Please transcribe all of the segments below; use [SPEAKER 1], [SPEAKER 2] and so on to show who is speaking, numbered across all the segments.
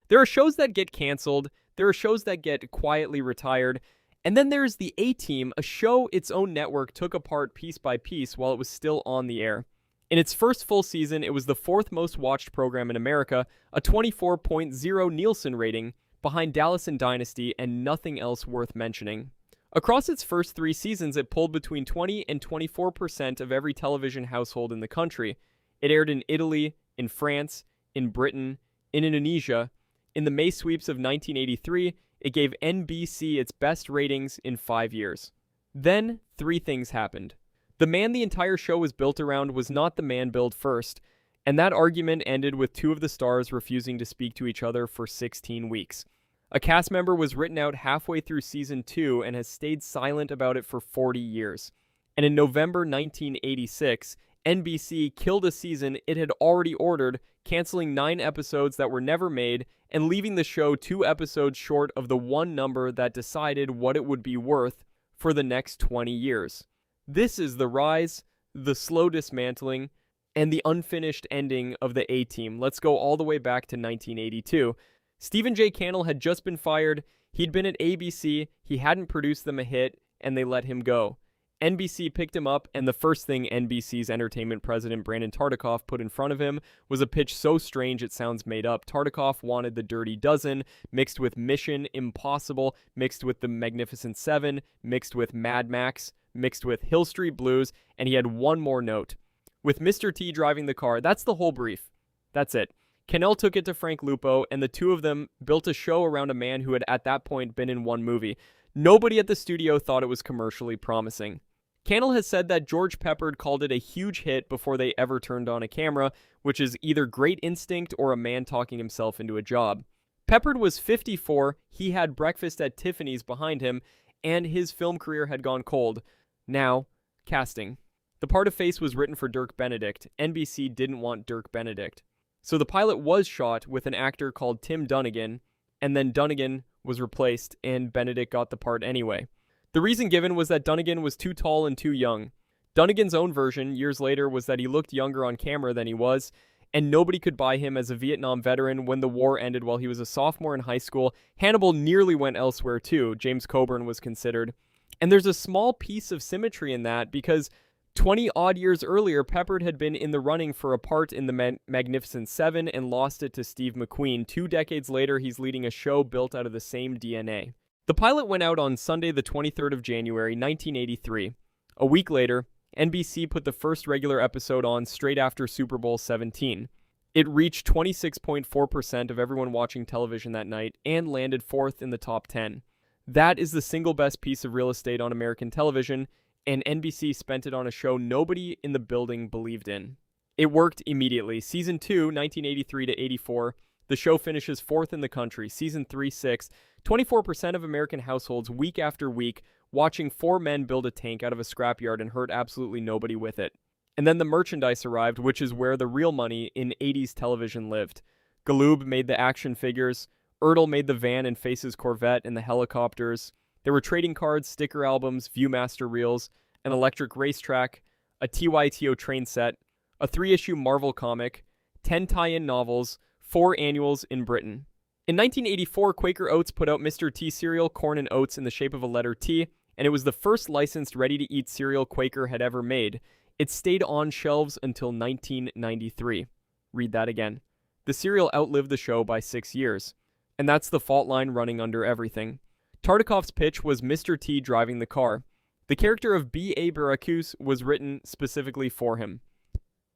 [SPEAKER 1] There are shows that get canceled, there are shows that get quietly retired, and then there's the A-Team, a show its own network took apart piece by piece while it was still on the air. In its first full season, it was the fourth most watched program in America, a 24.0 Nielsen rating, behind Dallas and Dynasty and nothing else worth mentioning. Across its first 3 seasons, it pulled between 20 and 24% of every television household in the country. It aired in Italy, in France, in Britain, in Indonesia. In the May sweeps of 1983, it gave NBC its best ratings in 5 years. Then, 3 things happened. The man the entire show was built around was not the man billed first, and that argument ended with 2 of the stars refusing to speak to each other for 16 weeks. A cast member was written out halfway through season 2 and has stayed silent about it for 40 years. And in November 1986, NBC killed a season it had already ordered, canceling 9 episodes that were never made and leaving the show 2 episodes short of the one number that decided what it would be worth for the next 20 years. This is the rise, the slow dismantling, and the unfinished ending of the A-Team. Let's go all the way back to 1982. Stephen J. Cannell had just been fired, he'd been at ABC, he hadn't produced them a hit, and they let him go. NBC picked him up, and the first thing NBC's entertainment president Brandon Tartikoff put in front of him was a pitch so strange it sounds made up. Tartikoff wanted the Dirty Dozen, mixed with Mission Impossible, mixed with the Magnificent Seven, mixed with Mad Max, mixed with Hill Street Blues, and he had one more note. With Mr. T driving the car, that's the whole brief. That's it. Cannell took it to Frank Lupo, and the 2 of them built a show around a man who had at that point been in 1 movie. Nobody at the studio thought it was commercially promising. Cannell has said that George Peppard called it a huge hit before they ever turned on a camera, which is either great instinct or a man talking himself into a job. Peppard was 54, he had Breakfast at Tiffany's behind him, and his film career had gone cold. Now, casting. The part of Face was written for Dirk Benedict. NBC didn't want Dirk Benedict. So the pilot was shot with an actor called Tim Dunnigan, and then Dunnigan was replaced, and Benedict got the part anyway. The reason given was that Dunnigan was too tall and too young. Dunnigan's own version, years later, was that he looked younger on camera than he was, and nobody could buy him as a Vietnam veteran when the war ended while he was a sophomore in high school. Hannibal nearly went elsewhere too. James Coburn was considered. And there's a small piece of symmetry in that because 20-odd years earlier, Peppard had been in the running for a part in the Magnificent Seven and lost it to Steve McQueen. 2 decades later, he's leading a show built out of the same DNA. The pilot went out on Sunday, the 23rd of January, 1983. A week later, NBC put the first regular episode on straight after Super Bowl 17. It reached 26.4% of everyone watching television that night and landed 4th in the top 10. That is the single best piece of real estate on American television, and NBC spent it on a show nobody in the building believed in. It worked immediately. Season 2, 1983 to 84, the show finishes 4th in the country. Season 3, 6th. 24% of American households, week after week, watching 4 men build a tank out of a scrapyard and hurt absolutely nobody with it. And then the merchandise arrived, which is where the real money in 80s television lived. Galoob made the action figures. Ertl made the van and Face's Corvette and the helicopters. There were trading cards, sticker albums, Viewmaster reels, an electric racetrack, a TYTO train set, a 3-issue Marvel comic, 10 tie-in novels, 4 annuals in Britain. In 1984, Quaker Oats put out Mr. T cereal, corn and oats in the shape of a letter T, and it was the first licensed ready-to-eat cereal Quaker had ever made. It stayed on shelves until 1993. Read that again. The cereal outlived the show by 6 years. And that's the fault line running under everything. Tartikoff's pitch was Mr. T driving the car. The character of B.A. Baracus was written specifically for him.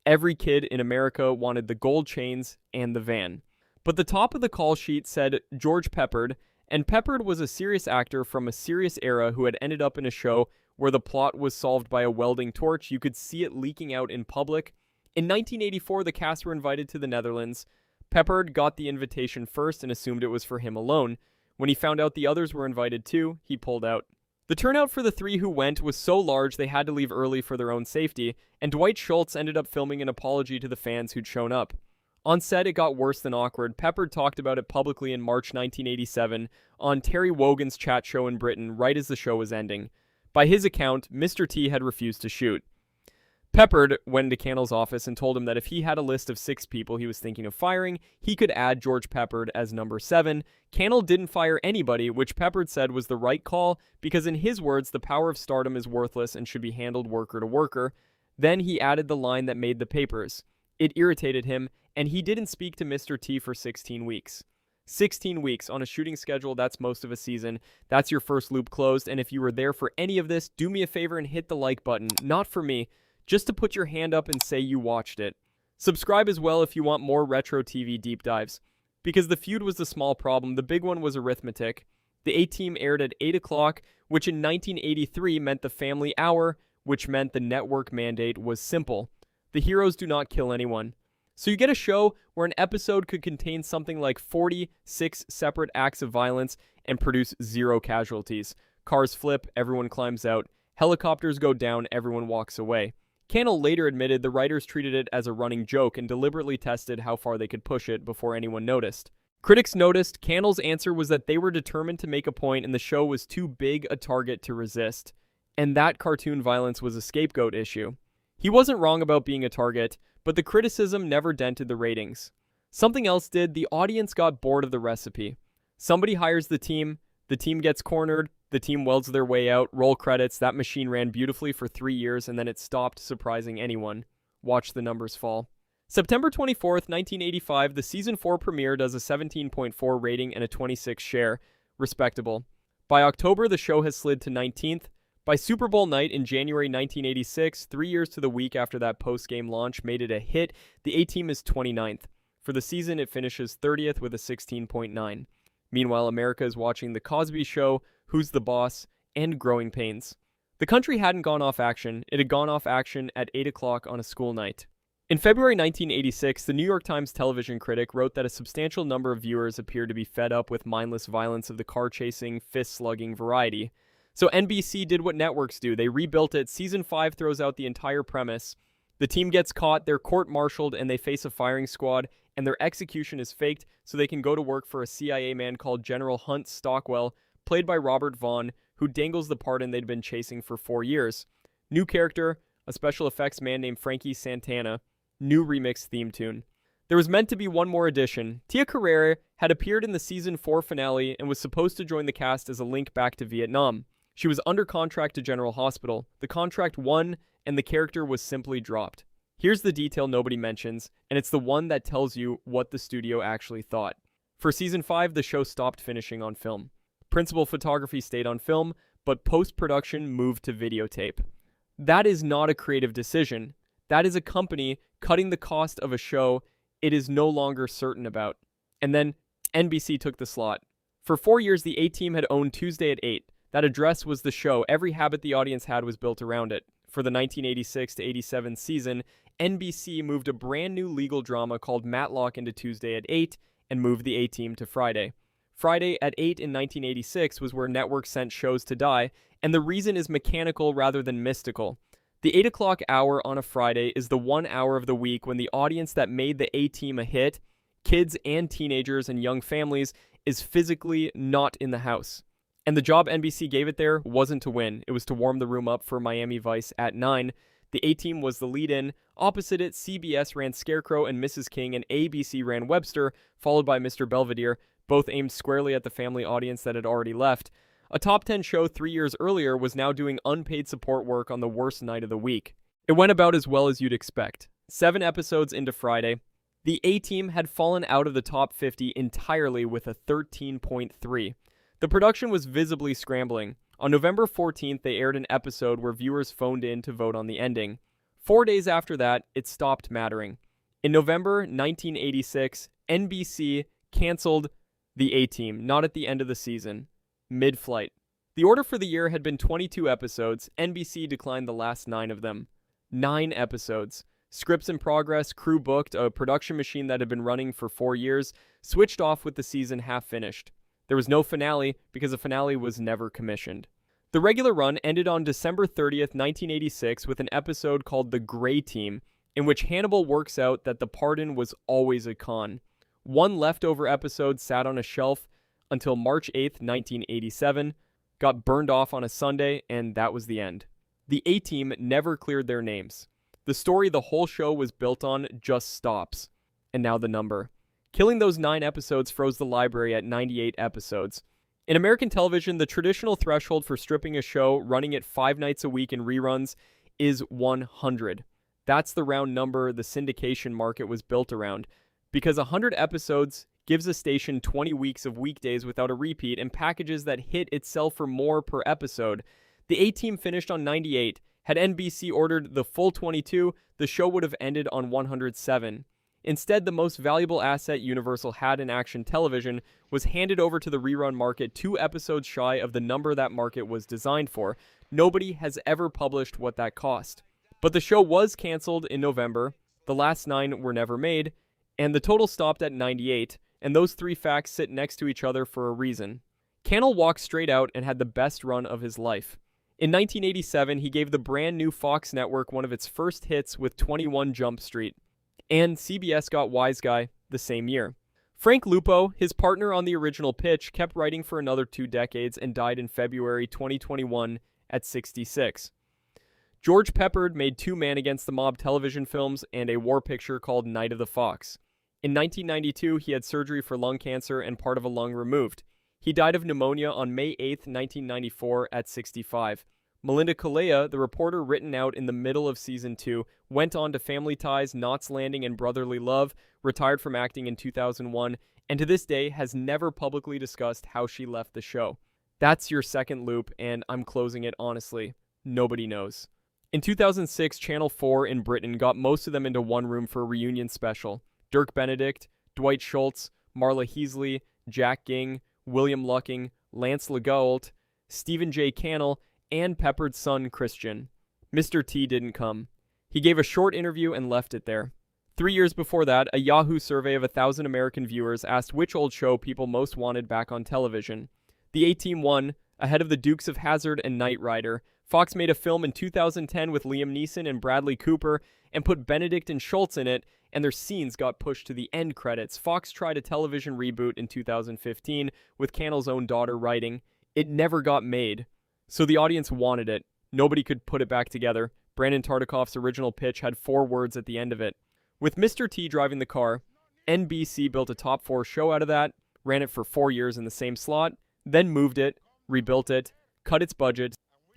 [SPEAKER 1] Every kid in America wanted the gold chains and the van. But the top of the call sheet said George Peppard, and Peppard was a serious actor from a serious era who had ended up in a show where the plot was solved by a welding torch. You could see it leaking out in public. In 1984, the cast were invited to the Netherlands. Peppard got the invitation first and assumed it was for him alone. When he found out the others were invited too, he pulled out. The turnout for the 3 who went was so large they had to leave early for their own safety, and Dwight Schultz ended up filming an apology to the fans who'd shown up. On set, it got worse than awkward. Peppard talked about it publicly in March 1987 on Terry Wogan's chat show in Britain right as the show was ending. By his account, Mr. T had refused to shoot. Peppard went into Cannell's office and told him that if he had a list of 6 people he was thinking of firing, he could add George Peppard as number 7. Cannell didn't fire anybody, which Peppard said was the right call because in his words, the power of stardom is worthless and should be handled worker to worker. Then he added the line that made the papers. It irritated him, and he didn't speak to Mr. T for 16 weeks. 16 weeks on a shooting schedule, that's most of a season. That's your first loop closed, and if you were there for any of this, do me a favor and hit the like button. Not for me, just to put your hand up and say you watched it. Subscribe as well if you want more retro TV deep dives. Because the feud was the small problem, the big one was arithmetic. The A-Team aired at 8 o'clock, which in 1983 meant the family hour, which meant the network mandate was simple. The heroes do not kill anyone. So you get a show where an episode could contain something like 46 separate acts of violence and produce 0 casualties. Cars flip, everyone climbs out. Helicopters go down, everyone walks away. Cannell later admitted the writers treated it as a running joke and deliberately tested how far they could push it before anyone noticed. Critics noticed Cannell's answer was that they were determined to make a point and the show was too big a target to resist. And that cartoon violence was a scapegoat issue. He wasn't wrong about being a target, but the criticism never dented the ratings. Something else did, the audience got bored of the recipe. Somebody hires the team gets cornered, the team welds their way out, roll credits, that machine ran beautifully for 3 years and then it stopped surprising anyone. Watch the numbers fall. September 24th, 1985, the season 4 premiere does a 17.4 rating and a 26 share. Respectable. By October, the show has slid to 19th. By Super Bowl night in January 1986, 3 years to the week after that post-game launch made it a hit, the A-Team is 29th. For the season, it finishes 30th with a 16.9. Meanwhile, America is watching The Cosby Show, Who's the Boss, and Growing Pains. The country hadn't gone off action. It had gone off action at 8 o'clock on a school night. In February 1986, the New York Times television critic wrote that a substantial number of viewers appeared to be fed up with mindless violence of the car-chasing, fist-slugging variety. So NBC did what networks do. They rebuilt it. Season 5 throws out the entire premise. The team gets caught, they're court-martialed, and they face a firing squad, and their execution is faked so they can go to work for a CIA man called General Hunt Stockwell, played by Robert Vaughn, who dangles the pardon they'd been chasing for 4 years. New character, a special effects man named Frankie Santana. New remix theme tune. There was meant to be one more addition. Tia Carrere had appeared in the season 4 finale and was supposed to join the cast as a link back to Vietnam. She was under contract to General Hospital. The contract won, and the character was simply dropped. Here's the detail nobody mentions, and it's the one that tells you what the studio actually thought. For season 5, the show stopped finishing on film. Principal photography stayed on film, but post-production moved to videotape. That is not a creative decision. That is a company cutting the cost of a show it is no longer certain about. And then NBC took the slot. For 4 years, the A-Team had owned Tuesday at 8. That address was the show. Every habit the audience had was built around it. For the 1986 to 87 season, NBC moved a brand new legal drama called Matlock into Tuesday at 8 and moved the A-Team to Friday. Friday at 8 in 1986 was where networks sent shows to die, and the reason is mechanical rather than mystical. The 8 o'clock hour on a Friday is the 1 hour of the week when the audience that made the A-Team a hit, kids and teenagers and young families, is physically not in the house. And the job NBC gave it there wasn't to win. It was to warm the room up for Miami Vice at 9. The A-Team was the lead-in. Opposite it, CBS ran Scarecrow and Mrs. King, and ABC ran Webster, followed by Mr. Belvedere, both aimed squarely at the family audience that had already left. A top 10 show 3 years earlier was now doing unpaid support work on the worst night of the week. It went about as well as you'd expect. 7 episodes into Friday, the A-Team had fallen out of the top 50 entirely with a 13.3. The production was visibly scrambling. On November 14th, they aired an episode where viewers phoned in to vote on the ending. 4 days after that, it stopped mattering. In November 1986, NBC canceled the A-Team, not at the end of the season. Mid-flight. The order for the year had been 22 episodes. NBC declined the last 9 of them. 9 episodes. Scripts in progress, crew booked, a production machine that had been running for 4 years, switched off with the season half finished. There was no finale because a finale was never commissioned. The regular run ended on December 30th, 1986 with an episode called The Gray Team, in which Hannibal works out that the pardon was always a con. One leftover episode sat on a shelf until March 8th, 1987, got burned off on a Sunday, and that was the end. The A-Team never cleared their names. The story the whole show was built on just stops. And now the number. Killing those 9 episodes froze the library at 98 episodes. In American television, the traditional threshold for stripping a show, running it 5 nights a week in reruns, is 100. That's the round number the syndication market was built around, because 100 episodes gives a station 20 weeks of weekdays without a repeat and packages that hit itself for more per episode. The A-Team finished on 98. Had NBC ordered the full 22, the show would have ended on 107. Instead, the most valuable asset Universal had in action television was handed over to the rerun market 2 episodes shy of the number that market was designed for. Nobody has ever published what that cost. But the show was canceled in November, the last 9 were never made, and the total stopped at 98, and those 3 facts sit next to each other for a reason. Cannell walked straight out and had the best run of his life. In 1987, he gave the brand new Fox network one of its first hits with 21 Jump Street. And CBS got Wise Guy the same year. Frank Lupo, his partner on the original pitch, kept writing for another 2 decades and died in February 2021 at 66. George Peppard made 2 Man Against the Mob television films and a war picture called Night of the Fox. In 1992, he had surgery for lung cancer and part of a lung removed. He died of pneumonia on May 8, 1994 at 65. Melinda Culea, the reporter written out in the middle of Season 2, went on to Family Ties, Knots Landing, and Brotherly Love, retired from acting in 2001, and to this day has never publicly discussed how she left the show. That's your second loop, and I'm closing it honestly. Nobody knows. In 2006, Channel 4 in Britain got most of them into one room for a reunion special. Dirk Benedict, Dwight Schultz, Marla Heasley, Jack Ging, William Lucking, Lance Legault, Stephen J. Cannell, and Peppard's son, Christian. Mr. T didn't come. He gave a short interview and left it there. 3 years before that, a Yahoo survey of 1,000 American viewers asked which old show people most wanted back on television. The A-Team won, ahead of the Dukes of Hazzard and Knight Rider. Fox made a film in 2010 with Liam Neeson and Bradley Cooper and put Benedict and Schultz in it, and their scenes got pushed to the end credits. Fox tried a television reboot in 2015 with Cannell's own daughter writing. It never got made. So the audience wanted it. Nobody could put it back together. Brandon Tartikoff's original pitch had 4 words at the end of it. With Mr. T driving the car, NBC built a top 4 show out of that, ran it for 4 years in the same slot, then moved it, rebuilt it, cut its budget,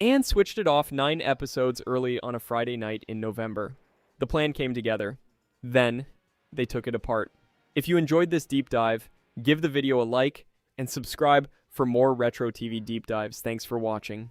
[SPEAKER 1] and switched it off 9 episodes early on a Friday night in November. The plan came together. Then, they took it apart. If you enjoyed this deep dive, give the video a like, and subscribe for more retro TV deep dives. Thanks for watching.